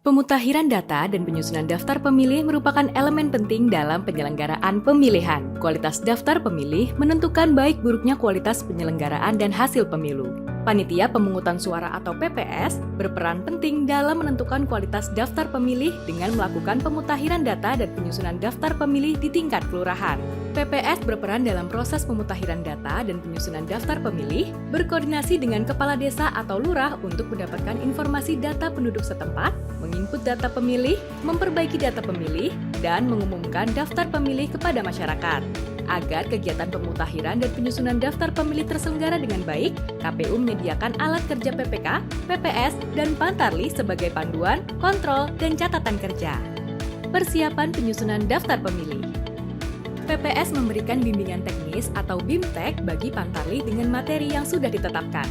Pemutakhiran data dan penyusunan daftar pemilih merupakan elemen penting dalam penyelenggaraan pemilihan. Kualitas daftar pemilih menentukan baik buruknya kualitas penyelenggaraan dan hasil pemilu. Panitia Pemungutan Suara atau PPS berperan penting dalam menentukan kualitas daftar pemilih dengan melakukan pemutakhiran data dan penyusunan daftar pemilih di tingkat kelurahan. PPS berperan dalam proses pemutakhiran data dan penyusunan daftar pemilih, berkoordinasi dengan kepala desa atau lurah untuk mendapatkan informasi data penduduk setempat, menginput data pemilih, memperbaiki data pemilih, dan mengumumkan daftar pemilih kepada masyarakat. Agar kegiatan pemutakhiran dan penyusunan daftar pemilih terselenggara dengan baik, KPU menyediakan alat kerja PPK, PPS, dan Pantarlih sebagai panduan, kontrol, dan catatan kerja. Persiapan penyusunan daftar pemilih. PPS memberikan bimbingan teknis atau BIMTEK bagi Pantarlih dengan materi yang sudah ditetapkan,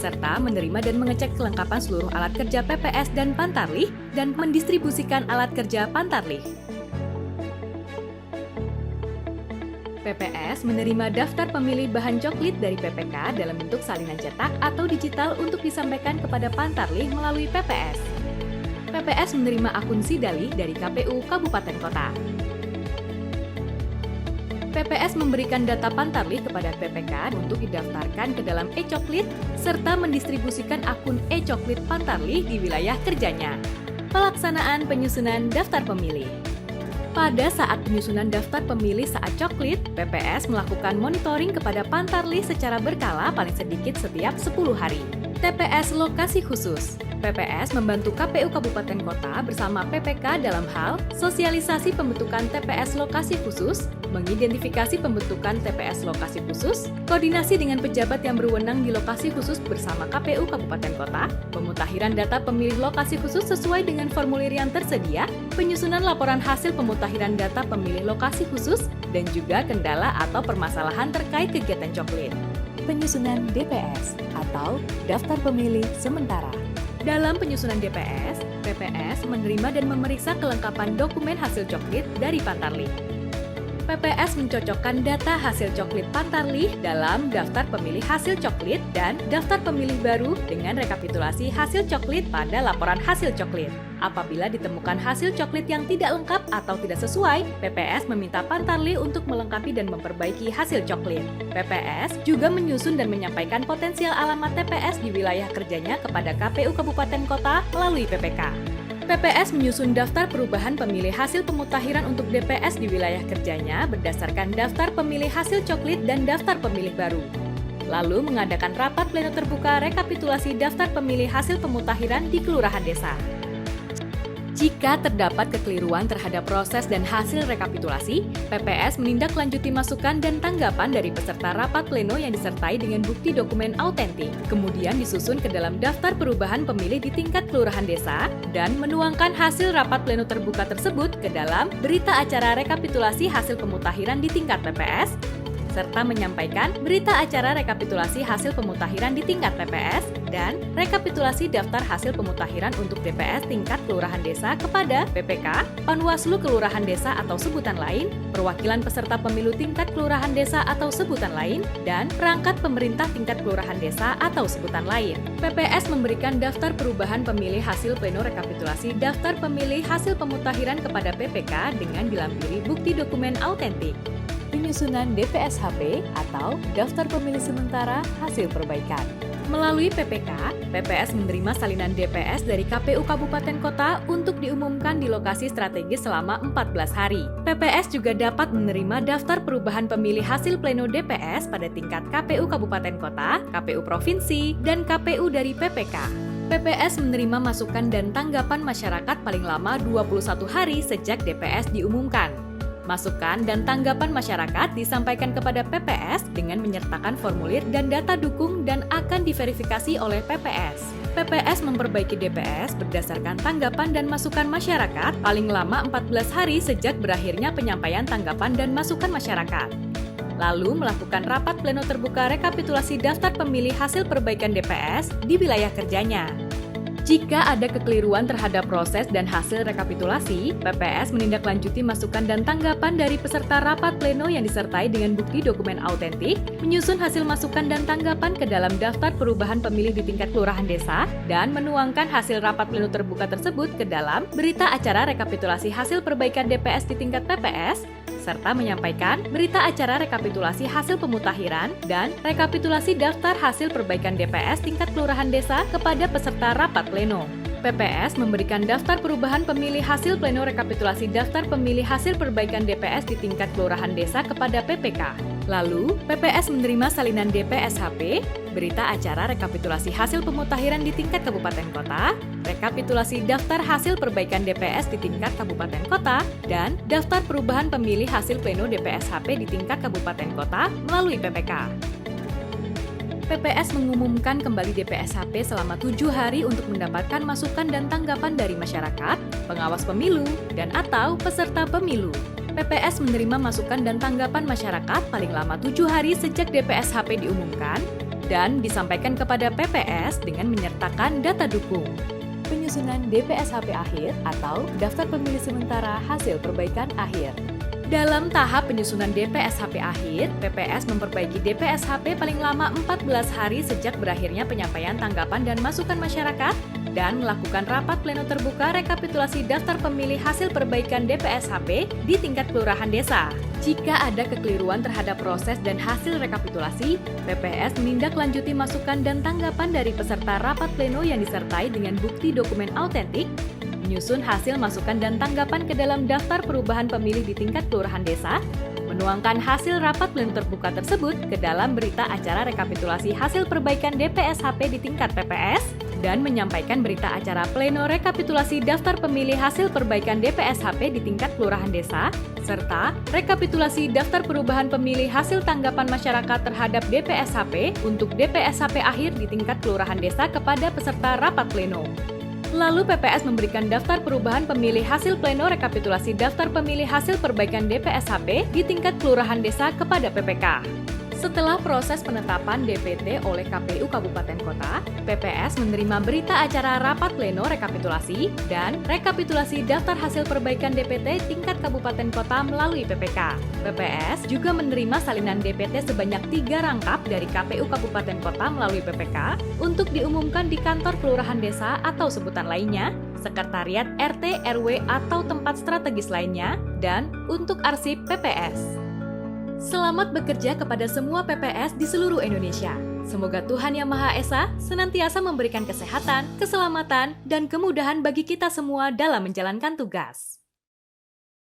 serta menerima dan mengecek kelengkapan seluruh alat kerja PPS dan Pantarlih dan mendistribusikan alat kerja Pantarlih. PPS menerima daftar pemilih bahan coklit dari PPK dalam bentuk salinan cetak atau digital untuk disampaikan kepada Pantarlih melalui PPS. PPS menerima akun Sidalih dari KPU Kabupaten Kota. PPS memberikan data Pantarlih kepada PPK untuk didaftarkan ke dalam e-coklit serta mendistribusikan akun e-coklit Pantarlih di wilayah kerjanya. Pelaksanaan penyusunan daftar pemilih. Pada saat penyusunan daftar pemilih saat coklit, PPS melakukan monitoring kepada Pantarlih secara berkala paling sedikit setiap 10 hari. TPS Lokasi Khusus. PPS membantu KPU Kabupaten Kota bersama PPK dalam hal sosialisasi pembentukan TPS Lokasi Khusus, mengidentifikasi pembentukan TPS Lokasi Khusus, koordinasi dengan pejabat yang berwenang di lokasi khusus bersama KPU Kabupaten Kota, pemutakhiran data pemilih lokasi khusus sesuai dengan formulir yang tersedia, penyusunan laporan hasil pemutakhiran data pemilih lokasi khusus, dan juga kendala atau permasalahan terkait kegiatan coklit. Penyusunan DPS atau Daftar Pemilih Sementara. Dalam penyusunan DPS, PPS menerima dan memeriksa kelengkapan dokumen hasil coklit dari Pantarlih. PPS mencocokkan data hasil coklit Pantarlih dalam daftar pemilih hasil coklit dan daftar pemilih baru dengan rekapitulasi hasil coklit pada laporan hasil coklit. Apabila ditemukan hasil coklit yang tidak lengkap atau tidak sesuai, PPS meminta Pantarlih untuk melengkapi dan memperbaiki hasil coklit. PPS juga menyusun dan menyampaikan potensial alamat TPS di wilayah kerjanya kepada KPU Kabupaten Kota melalui PPK. PPS menyusun daftar perubahan pemilih hasil pemutakhiran untuk DPS di wilayah kerjanya berdasarkan daftar pemilih hasil coklit dan daftar pemilih baru. Lalu mengadakan rapat pleno terbuka rekapitulasi daftar pemilih hasil pemutakhiran di kelurahan desa. Jika terdapat kekeliruan terhadap proses dan hasil rekapitulasi, PPS menindaklanjuti masukan dan tanggapan dari peserta rapat pleno yang disertai dengan bukti dokumen autentik, kemudian disusun ke dalam daftar perubahan pemilih di tingkat kelurahan desa, dan menuangkan hasil rapat pleno terbuka tersebut ke dalam berita acara rekapitulasi hasil pemutakhiran di tingkat PPS, serta menyampaikan berita acara rekapitulasi hasil pemutakhiran di tingkat TPS dan rekapitulasi daftar hasil pemutakhiran untuk DPS tingkat kelurahan desa kepada PPK, Panwaslu Kelurahan Desa atau sebutan lain, perwakilan peserta pemilu tingkat kelurahan desa atau sebutan lain, dan perangkat pemerintah tingkat kelurahan desa atau sebutan lain. PPS memberikan daftar perubahan pemilih hasil pleno rekapitulasi daftar pemilih hasil pemutakhiran kepada PPK dengan dilampiri bukti dokumen autentik. Penyusunan DPSHP atau Daftar Pemilih Sementara Hasil Perbaikan. Melalui PPK, PPS menerima salinan DPS dari KPU Kabupaten Kota untuk diumumkan di lokasi strategis selama 14 hari. PPS juga dapat menerima daftar perubahan pemilih hasil pleno DPS pada tingkat KPU Kabupaten Kota, KPU Provinsi, dan KPU dari PPK. PPS menerima masukan dan tanggapan masyarakat paling lama 21 hari sejak DPS diumumkan. Masukan dan tanggapan masyarakat disampaikan kepada PPS dengan menyertakan formulir dan data dukung dan akan diverifikasi oleh PPS. PPS memperbaiki DPS berdasarkan tanggapan dan masukan masyarakat paling lama 14 hari sejak berakhirnya penyampaian tanggapan dan masukan masyarakat. Lalu melakukan rapat pleno terbuka rekapitulasi daftar pemilih hasil perbaikan DPS di wilayah kerjanya. Jika ada kekeliruan terhadap proses dan hasil rekapitulasi, PPS menindaklanjuti masukan dan tanggapan dari peserta rapat pleno yang disertai dengan bukti dokumen autentik, menyusun hasil masukan dan tanggapan ke dalam daftar perubahan pemilih di tingkat kelurahan desa, dan menuangkan hasil rapat pleno terbuka tersebut ke dalam berita acara rekapitulasi hasil perbaikan DPS di tingkat TPS, serta menyampaikan berita acara rekapitulasi hasil pemutakhiran dan rekapitulasi daftar hasil perbaikan DPS tingkat kelurahan desa kepada peserta rapat pleno. PPS memberikan daftar perubahan pemilih hasil pleno rekapitulasi daftar pemilih hasil perbaikan DPS di tingkat kelurahan desa kepada PPK. Lalu, PPS menerima salinan DPSHP, berita acara rekapitulasi hasil pemutakhiran di tingkat kabupaten kota, rekapitulasi daftar hasil perbaikan DPS di tingkat kabupaten kota, dan daftar perubahan pemilih hasil pleno DPSHP di tingkat kabupaten kota melalui PPK. PPS mengumumkan kembali DPSHP selama 7 hari untuk mendapatkan masukan dan tanggapan dari masyarakat, pengawas pemilu, dan atau peserta pemilu. PPS menerima masukan dan tanggapan masyarakat paling lama 7 hari sejak DPSHP diumumkan dan disampaikan kepada PPS dengan menyertakan data dukung. Penyusunan DPSHP akhir atau daftar pemilih sementara hasil perbaikan akhir. Dalam tahap penyusunan DPSHP akhir, PPS memperbaiki DPSHP paling lama 14 hari sejak berakhirnya penyampaian tanggapan dan masukan masyarakat dan melakukan rapat pleno terbuka rekapitulasi daftar pemilih hasil perbaikan DPSHP di tingkat kelurahan desa. Jika ada kekeliruan terhadap proses dan hasil rekapitulasi, PPS menindaklanjuti masukan dan tanggapan dari peserta rapat pleno yang disertai dengan bukti dokumen autentik, menyusun hasil masukan dan tanggapan ke dalam daftar perubahan pemilih di tingkat kelurahan desa, menuangkan hasil rapat pleno terbuka tersebut ke dalam berita acara rekapitulasi hasil perbaikan DPSHP di tingkat PPS, dan menyampaikan berita acara pleno rekapitulasi daftar pemilih hasil perbaikan DPSHP di tingkat kelurahan desa, serta rekapitulasi daftar perubahan pemilih hasil tanggapan masyarakat terhadap DPSHP untuk DPSHP akhir di tingkat kelurahan desa kepada peserta rapat pleno. Lalu PPS memberikan daftar perubahan pemilih hasil pleno rekapitulasi daftar pemilih hasil perbaikan DPSHP di tingkat kelurahan desa kepada PPK. Setelah proses penetapan DPT oleh KPU Kabupaten Kota, PPS menerima berita acara rapat pleno rekapitulasi dan rekapitulasi daftar hasil perbaikan DPT tingkat Kabupaten Kota melalui PPK. PPS juga menerima salinan DPT sebanyak 3 rangkap dari KPU Kabupaten Kota melalui PPK untuk diumumkan di kantor kelurahan desa atau sebutan lainnya, sekretariat RT, RW atau tempat strategis lainnya, dan untuk arsip PPS. Selamat bekerja kepada semua PPS di seluruh Indonesia. Semoga Tuhan Yang Maha Esa senantiasa memberikan kesehatan, keselamatan, dan kemudahan bagi kita semua dalam menjalankan tugas.